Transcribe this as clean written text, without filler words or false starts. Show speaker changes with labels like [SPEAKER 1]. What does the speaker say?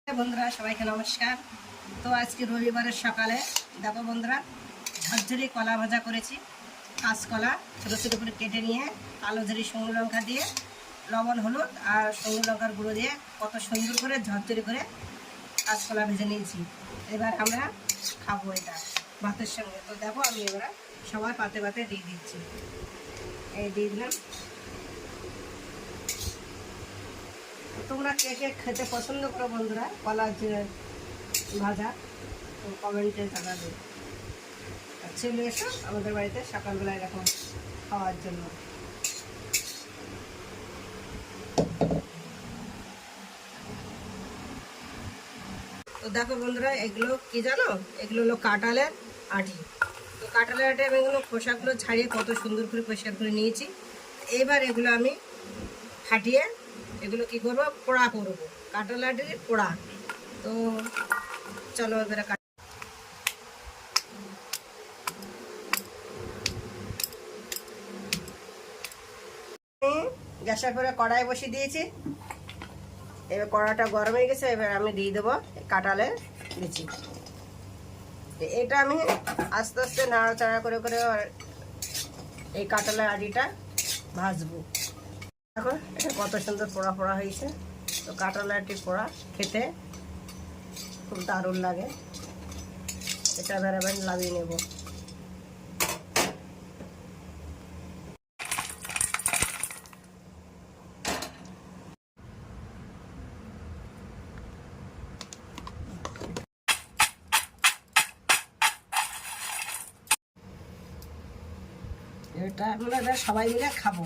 [SPEAKER 1] বন্ধুরা সবাইকে নমস্কার। তো আজকে রবিবারের সকালে দেখো বন্ধুরা, ঝরঝরি কলা ভাজা করেছি। কাঁচকলা ছোটো ছোটো করে কেটে নিয়ে কালো ঝরি শুকনো লঙ্কা দিয়ে লবণ হলুদ আর শুকনো লঙ্কার গুঁড়ো দিয়ে কত সুন্দর করে ঝরঝরি করে কাঁচকলা ভেজে নিয়েছি। এবার আমরা খাবো এটা ভাতের সঙ্গে। তো দেখো আমি এবার সবার পাতে পাতে দিয়ে দিচ্ছি। এই দিয়ে দিলাম। তোমরা কে কে খেতে পছন্দ করো বন্ধুরা কলা ভাজা, তো কমেন্টে জানাবে। চলে এসো আমাদের বাড়িতে সকালবেলা এরকম খাওয়ার জন্য। তো দেখো বন্ধুরা, এগুলো কি জানো, এগুলো হলো কাঁঠালের আঁটি। তো কাঁঠালের আঁটি আমি এগুলো খোসাগুলো ছাড়িয়ে কত সুন্দর করে পরিষ্কার করে নিয়েছি। এবার এগুলো আমি ফাটিয়ে এগুলো কি করবো, পোড়া করবো, কাঁঠালের আঁটির পোড়া। তো চলো এবারে গ্যাসের পরে কড়াই বসিয়ে দিয়েছি। এবার কড়াটা গরম হয়ে গেছে। এবার আমি দিয়ে দেবো কাঁঠালের বিচি। এটা আমি আস্তে আস্তে নাড়াচাড়া করে করে এই কাঁঠালের আঁটিটা ভাজবো। দেখো এটা কত সুন্দর পোড়া পোড়া হয়েছে। তো কাঁঠালের আঁটি পোড়া খেতে খুব দারুণ লাগে। এটা এবার আমি নামিয়ে নেব। এটা আমরা সবাই মিলে খাবো।